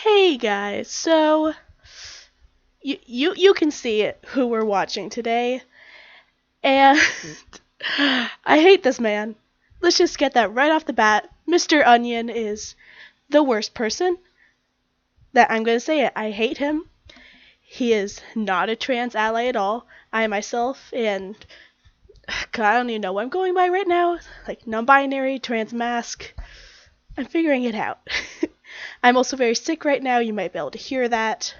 Hey guys, so you can see it, who we're watching today, and I hate this man. Let's just get that right off the bat. Mr. Onion is the worst person. That I'm gonna say it. I hate him. He is not a trans ally at all. I myself, and God, I don't even know what I'm going by right now. Like non-binary, trans mask. I'm figuring it out. I'm also very sick right now. You might be able to hear that.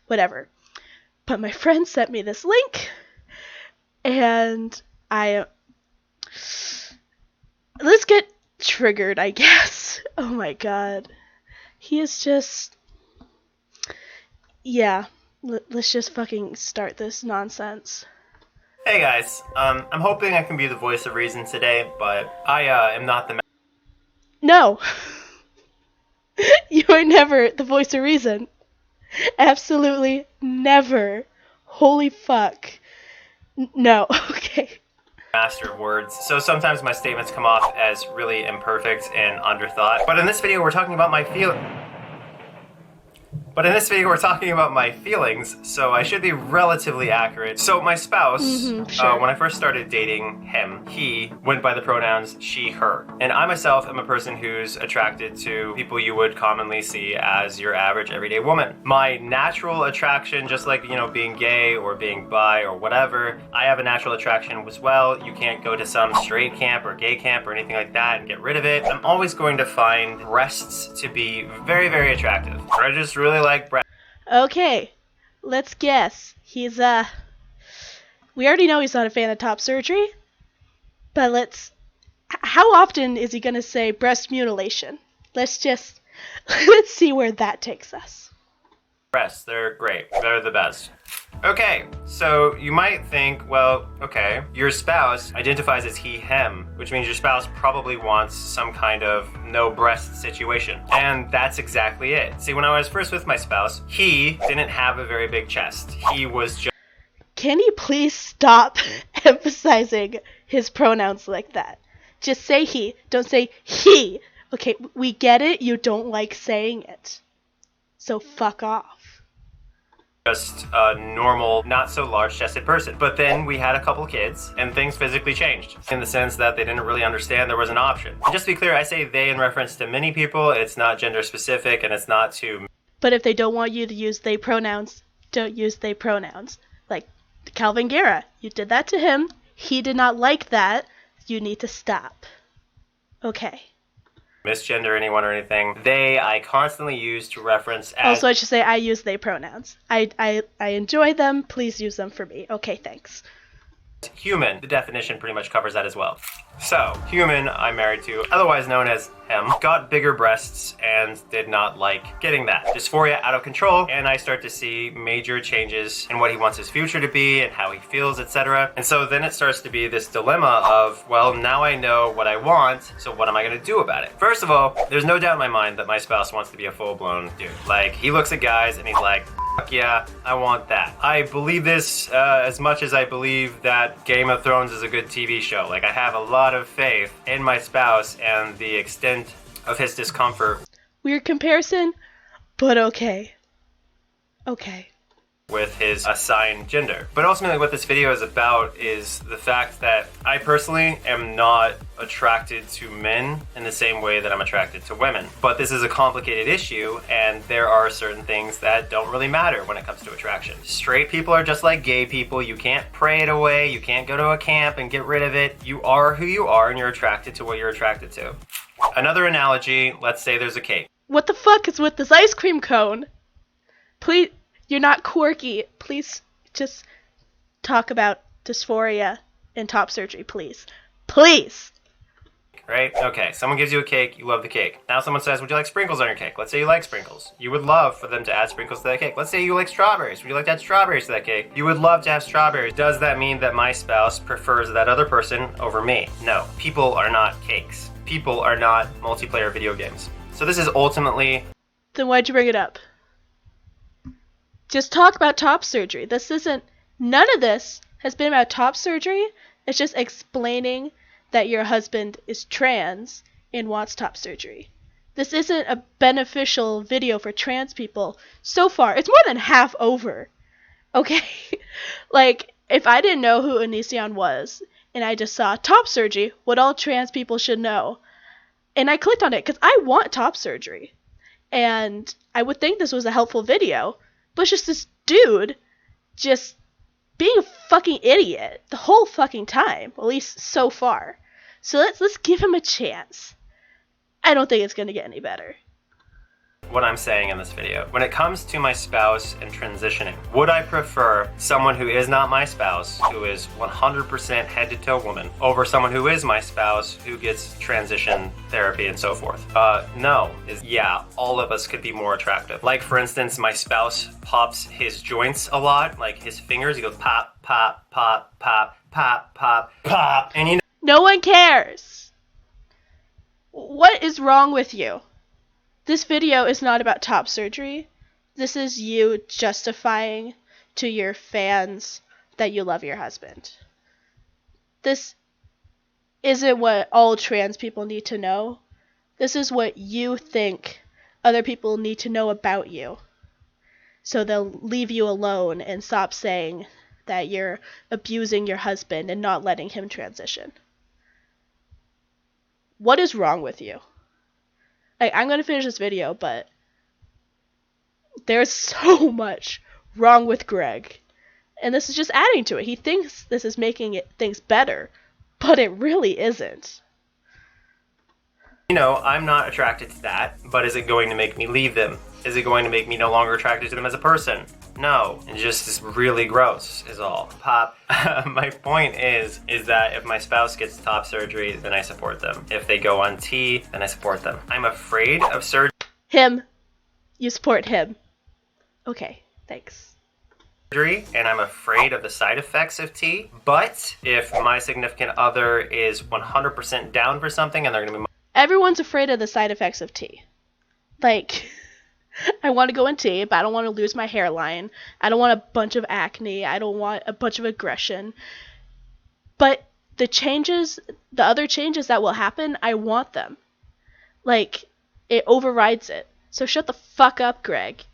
Whatever. But my friend sent me this link, and let's get triggered, I guess. Oh my god. He is just... Yeah. Let's just fucking start this nonsense. Hey guys, I'm hoping I can be the voice of reason today, but I am not the No! You are never the voice of reason. Absolutely never. Holy fuck. No, okay. master of words, so sometimes my statements come off as really imperfect and underthought. But in this video we're talking about my feelings, so I should be relatively accurate. So my spouse, Sure. when I first started dating him, he went by the pronouns she, her. And I myself am a person who's attracted to people you would commonly see as your average everyday woman. My natural attraction, just like, you know, being gay or being bi or whatever, I have a natural attraction as well. You can't go to some straight camp or gay camp or anything like that and get rid of it. I'm always going to find breasts to be very, very attractive. I just really like breasts. Okay, let's guess. He's, we already know he's not a fan of top surgery, but how often is he gonna say breast mutilation? Let's see where that takes us. Breasts, they're great. They're the best. Okay, so you might think, well, okay, your spouse identifies as he, him, which means your spouse probably wants some kind of no breast situation. And that's exactly it. See, when I was first with my spouse, he didn't have a very big chest. He was just... Can you please stop emphasizing his pronouns like that? Just say he, don't say he. Okay, we get it, you don't like saying it. So fuck off. Just a normal, not so large-chested person. But then we had a couple kids, and things physically changed, in the sense that they didn't really understand there was an option. And just to be clear, I say they in reference to many people. It's not gender-specific, and it's not to... But if they don't want you to use they pronouns, don't use they pronouns. Like Calvin Guerra, you did that to him. He did not like that. You need to stop. Okay. misgender anyone or anything. They, I constantly use to reference as... Also, I should say I use they pronouns. I enjoy them. Please use them for me. Okay, thanks. human. The definition pretty much covers that as well. So, human, I'm married to, otherwise known as him, got bigger breasts and did not like getting that. Dysphoria out of control, and I start to see major changes in what he wants his future to be and how he feels, etc. And so then it starts to be this dilemma of, well, now I know what I want, so what am I gonna do about it? First of all, there's no doubt in my mind that my spouse wants to be a full-blown dude. Like, he looks at guys and he's like, fuck yeah, I want that. I believe this as much as I believe that Game of Thrones is a good TV show. Like, I have a lot of faith in my spouse and the extent of his discomfort. Weird comparison, but okay. Okay. With his assigned gender. But ultimately what this video is about is the fact that I personally am not attracted to men in the same way that I'm attracted to women. But this is a complicated issue, and there are certain things that don't really matter when it comes to attraction. Straight people are just like gay people. You can't pray it away. You can't go to a camp and get rid of it. You are who you are, and you're attracted to what you're attracted to. Another analogy, let's say there's a cake. What the fuck is with this ice cream cone? Please, you're not quirky. Please just talk about dysphoria and top surgery, please. Please! Right? Okay, someone gives you a cake, you love the cake. Now someone says, would you like sprinkles on your cake? Let's say you like sprinkles. You would love for them to add sprinkles to that cake. Let's say you like strawberries. Would you like to add strawberries to that cake? You would love to have strawberries. Does that mean that my spouse prefers that other person over me? No. People are not cakes. People are not multiplayer video games. So this is ultimately... Then why'd you bring it up? Just talk about top surgery. None of this has been about top surgery. It's just explaining that your husband is trans and wants top surgery. this isn't a beneficial video for trans people. So far, it's more than half over. Okay? Like, if I didn't know who Onision was, and I just saw top surgery, what all trans people should know, and I clicked on it because I want top surgery. And I would think this was a helpful video, but it's just this dude just being a fucking idiot the whole fucking time, at least so far. So let's give him a chance. I don't think it's gonna get any better. What I'm saying in this video. When it comes to my spouse and transitioning, would I prefer someone who is not my spouse, who is 100% head to toe woman, over someone who is my spouse, who gets transition therapy and so forth? No. Yeah, all of us could be more attractive. Like, for instance, my spouse pops his joints a lot, like his fingers, he goes pop, pop, pop, pop, pop, pop, pop, and you know. No one cares. What is wrong with you? This video is not about top surgery. This is you justifying to your fans that you love your husband. This isn't what all trans people need to know. This is what you think other people need to know about you. So they'll leave you alone and stop saying that you're abusing your husband and not letting him transition. What is wrong with you? Like, I'm going to finish this video, but there's so much wrong with Greg. And this is just adding to it. He thinks this is making things better, but it really isn't. You know, I'm not attracted to that, but is it going to make me leave them? Is it going to make me no longer attracted to them as a person? No. It just is really gross, is all. Pop. My point is that if my spouse gets top surgery, then I support them. If they go on T, then I support them. I'm afraid of surgery. Him. You support him. Okay, thanks. And I'm afraid of the side effects of T. But if my significant other is 100% down for something and they're going to be... Everyone's afraid of the side effects of T. Like... I want to go in T, but I don't want to lose my hairline. I don't want a bunch of acne. I don't want a bunch of aggression. But the other changes that will happen, I want them. Like, it overrides it. So shut the fuck up, Greg.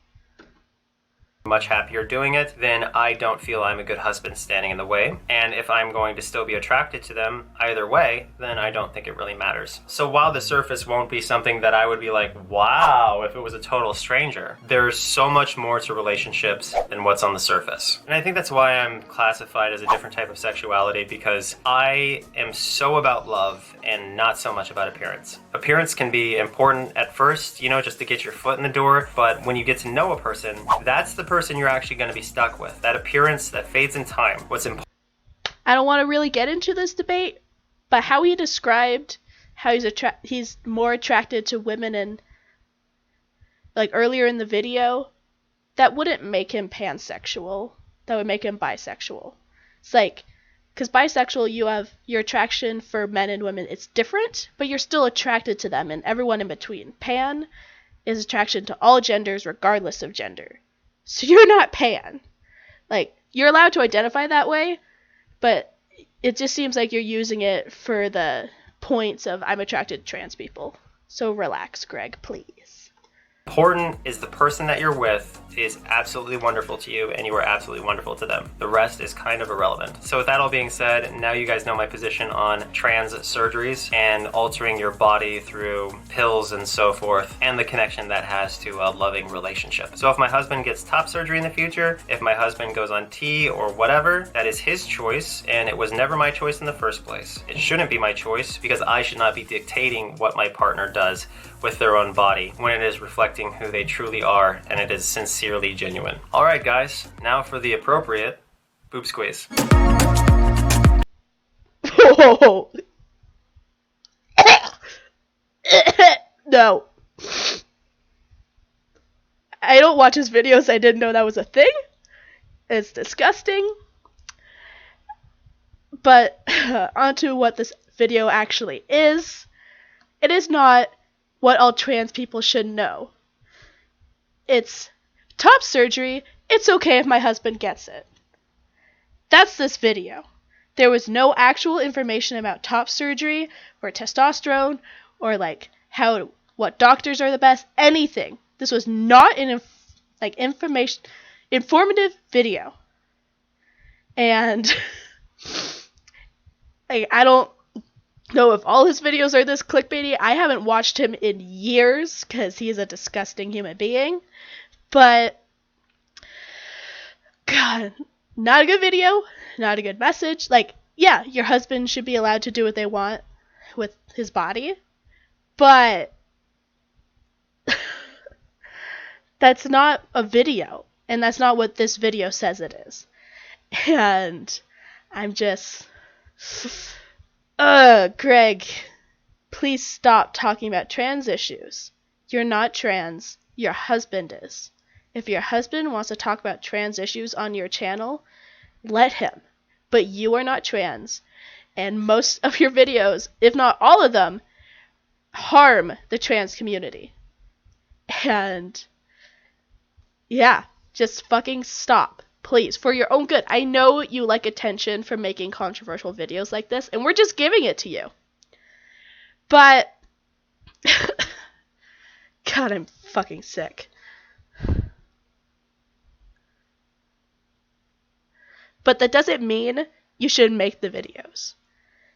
Much happier doing it, then I don't feel I'm a good husband standing in the way. And if I'm going to still be attracted to them either way, then I don't think it really matters. So while the surface won't be something that I would be like, wow, if it was a total stranger, there's so much more to relationships than what's on the surface. And I think that's why I'm classified as a different type of sexuality, because I am so about love and not so much about appearance. Appearance can be important at first, you know, just to get your foot in the door, but when you get to know a person, that's the person you're actually going to be stuck with. That appearance that fades in time. What's important. I don't want to really get into this debate, but how he described how he's more attracted to women and like earlier in the video, that wouldn't make him pansexual. That would make him bisexual. It's like, because bisexual, you have your attraction for men and women. It's different, but you're still attracted to them and everyone in between. Pan is attraction to all genders regardless of gender. So you're not pan. Like, you're allowed to identify that way, but it just seems like you're using it for the points of I'm attracted to trans people. So relax, Greg, please. Important is the person that you're with is absolutely wonderful to you and you are absolutely wonderful to them. The rest is kind of irrelevant. So with that all being said, now you guys know my position on trans surgeries and altering your body through pills and so forth, and the connection that has to a loving relationship. So if my husband gets top surgery in the future, if my husband goes on T or whatever, that is his choice, and it was never my choice in the first place. It shouldn't be my choice because I should not be dictating what my partner does with their own body when it is reflecting who they truly are and it is sincerely genuine. Alright guys, now for the appropriate boob squeeze. No. I don't watch his videos. I didn't know that was a thing. It's disgusting. But onto what this video actually is. It is not what all trans people should know. It's top surgery. It's okay if my husband gets it. That's this video. There was no actual information about top surgery or testosterone or like how what doctors are the best, anything. This was not an informative video. And I don't know if all his videos are this clickbaity. I haven't watched him in years because he is a disgusting human being. But, God, not a good video, not a good message. Yeah, your husband should be allowed to do what they want with his body. But that's not a video. And that's not what this video says it is. And I'm just... Greg, please stop talking about trans issues. You're not trans. Your husband is. If your husband wants to talk about trans issues on your channel, let him. But you are not trans. And most of your videos, if not all of them, harm the trans community. And yeah, just fucking stop. Please, for your own good. I know you like attention from making controversial videos like this, and we're just giving it to you. But, God, I'm fucking sick. But that doesn't mean you should make the videos.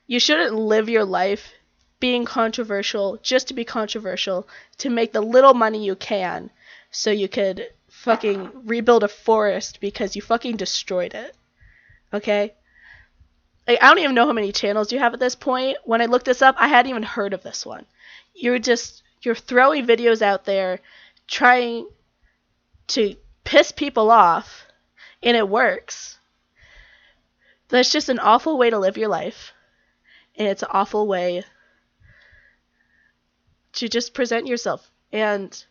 You shouldn't live your life being controversial just to be controversial, to make the little money you can so you could fucking rebuild a forest because you fucking destroyed it. Okay? I don't even know how many channels you have at this point. When I looked this up, I hadn't even heard of this one. You're throwing videos out there trying to piss people off, and it works. That's just an awful way to live your life. And it's an awful way to just present yourself. And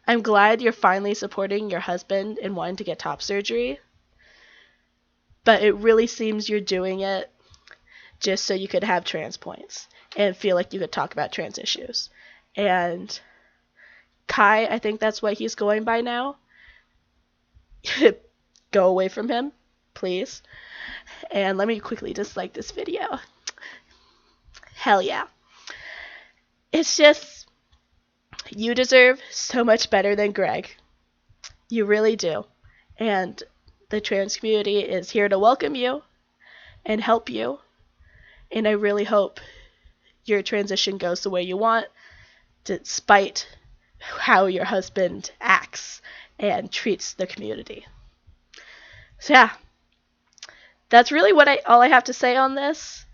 I'm glad you're finally supporting your husband and wanting to get top surgery. But it really seems you're doing it just so you could have trans points and feel like you could talk about trans issues. And Kai, I think that's what he's going by now. Go away from him, please. And let me quickly dislike this video. Hell yeah. It's just, you deserve so much better than Greg. You really do. And the trans community is here to welcome you and help you. And I really hope your transition goes the way you want, despite how your husband acts and treats the community. So yeah, that's really all I have to say on this.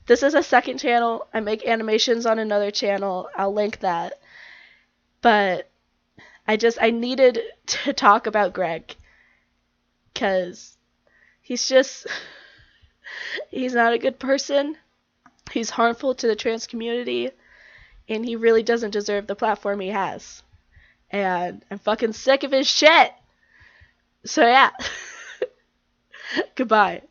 This is a second channel. I make animations on another channel. I'll link that. But I needed to talk about Greg because he's not a good person. He's harmful to the trans community, and he really doesn't deserve the platform he has. And I'm fucking sick of his shit. So yeah. Goodbye.